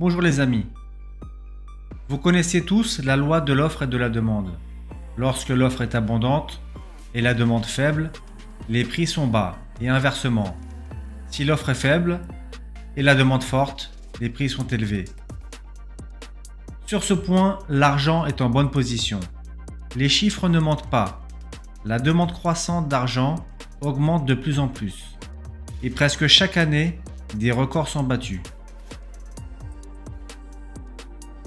Bonjour les amis. Vous connaissez tous la loi de l'offre et de la demande. Lorsque l'offre est abondante et la demande faible, les prix sont bas et inversement. Si l'offre est faible et la demande forte, les prix sont élevés. Sur ce point, l'argent est en bonne position. Les chiffres ne mentent pas. La demande croissante d'argent augmente de plus en plus. Et presque chaque année, des records sont battus.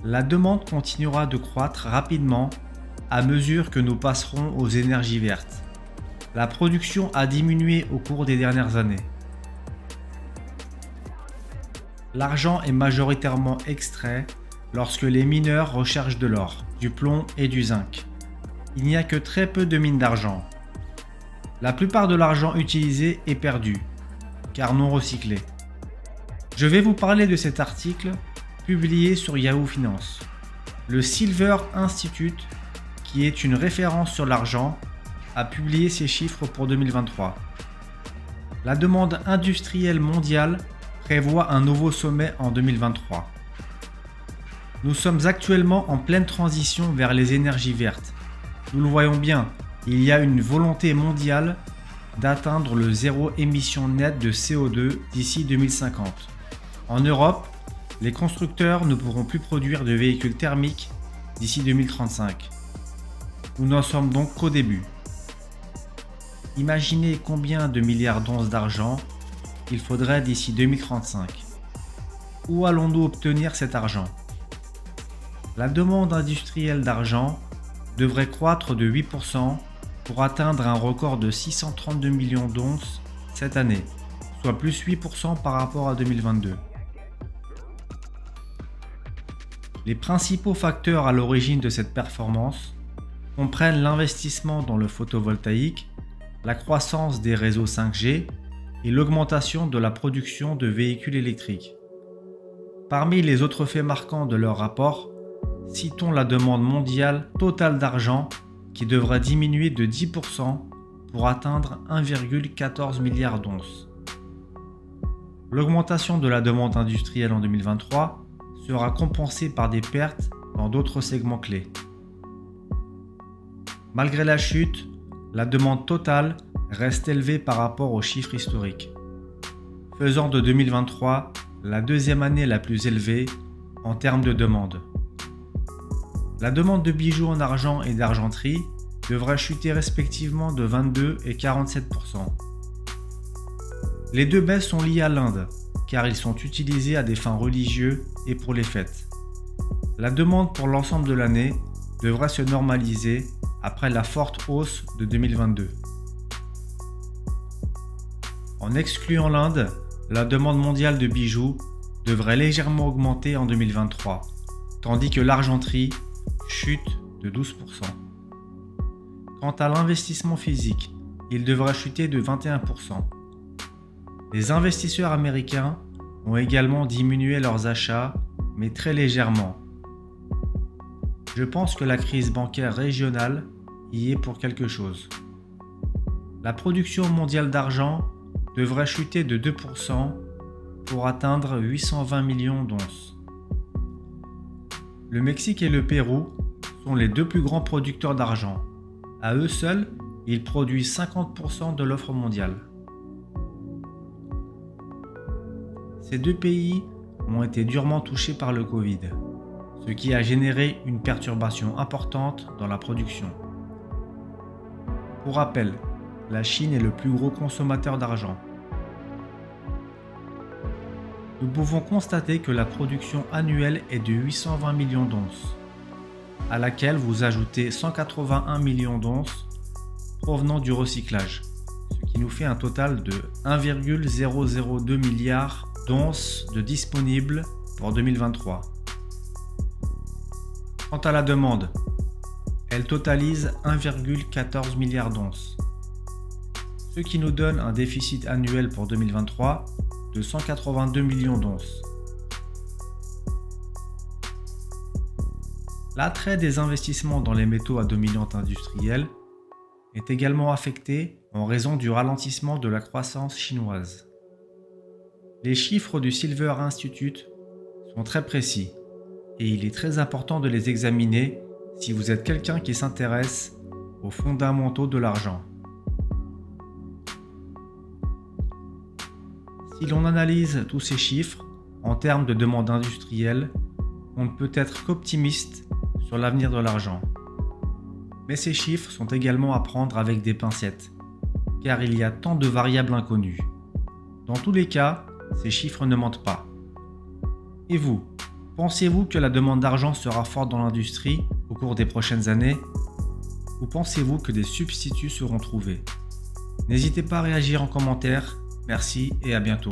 La demande continuera de croître rapidement à mesure que nous passerons aux énergies vertes. La production a diminué au cours des dernières années. L'argent est majoritairement extrait lorsque les mineurs recherchent de l'or, du plomb et du zinc. Il n'y a que très peu de mines d'argent. La plupart de l'argent utilisé est perdu, car non recyclé. Je vais vous parler de cet article publié sur Yahoo Finance. Le Silver Institute, qui est une référence sur l'argent, a publié ces chiffres pour 2023. La demande industrielle mondiale prévoit un nouveau sommet en 2023. Nous sommes actuellement en pleine transition vers les énergies vertes. Nous le voyons bien, il y a une volonté mondiale d'atteindre le zéro émission nette de CO2 d'ici 2050. En Europe, les constructeurs ne pourront plus produire de véhicules thermiques d'ici 2035. Nous n'en sommes donc qu'au début. Imaginez combien de milliards d'onces d'argent il faudrait d'ici 2035. Où allons-nous obtenir cet argent? La demande industrielle d'argent devrait croître de 8% pour atteindre un record de 632 millions d'onces cette année, soit plus 8% par rapport à 2022. Les principaux facteurs à l'origine de cette performance comprennent l'investissement dans le photovoltaïque, la croissance des réseaux 5G et l'augmentation de la production de véhicules électriques. Parmi les autres faits marquants de leur rapport, citons la demande mondiale totale d'argent qui devra diminuer de 10% pour atteindre 1,14 milliard d'onces. L'augmentation de la demande industrielle en 2023 sera compensée par des pertes dans d'autres segments clés. Malgré la chute, la demande totale reste élevée par rapport aux chiffres historiques, faisant de 2023 la deuxième année la plus élevée en termes de demande. La demande de bijoux en argent et d'argenterie devrait chuter respectivement de 22 et 47%. Les deux baisses sont liées à l'Inde, car ils sont utilisés à des fins religieuses et pour les fêtes. La demande pour l'ensemble de l'année devrait se normaliser après la forte hausse de 2022. En excluant l'Inde, la demande mondiale de bijoux devrait légèrement augmenter en 2023, tandis que l'argenterie chute de 12%. Quant à l'investissement physique, il devrait chuter de 21%. Les investisseurs américains ont également diminué leurs achats, mais très légèrement. Je pense que la crise bancaire régionale y est pour quelque chose. La production mondiale d'argent devrait chuter de 2% pour atteindre 820 millions d'onces. Le Mexique et le Pérou sont les deux plus grands producteurs d'argent. À eux seuls, ils produisent 50% de l'offre mondiale. Ces deux pays ont été durement touchés par le Covid, ce qui a généré une perturbation importante dans la production. Pour rappel, la Chine est le plus gros consommateur d'argent. Nous pouvons constater que la production annuelle est de 820 millions d'onces, à laquelle vous ajoutez 181 millions d'onces provenant du recyclage, ce qui nous fait un total de 1,002 milliard d'onces de disponibles pour 2023. Quant à la demande, elle totalise 1,14 milliard d'onces, ce qui nous donne un déficit annuel pour 2023 de 182 millions d'onces. L'attrait des investissements dans les métaux à dominante industrielle est également affecté en raison du ralentissement de la croissance chinoise. Les chiffres du Silver Institute sont très précis et il est très important de les examiner si vous êtes quelqu'un qui s'intéresse aux fondamentaux de l'argent. Si l'on analyse tous ces chiffres en termes de demande industrielle, on ne peut être qu'optimiste sur l'avenir de l'argent. Mais ces chiffres sont également à prendre avec des pincettes, car il y a tant de variables inconnues. Dans tous les cas, ces chiffres ne mentent pas. Et vous, pensez-vous que la demande d'argent sera forte dans l'industrie au cours des prochaines années? Ou pensez-vous que des substituts seront trouvés? N'hésitez pas à réagir en commentaire. Merci et à bientôt.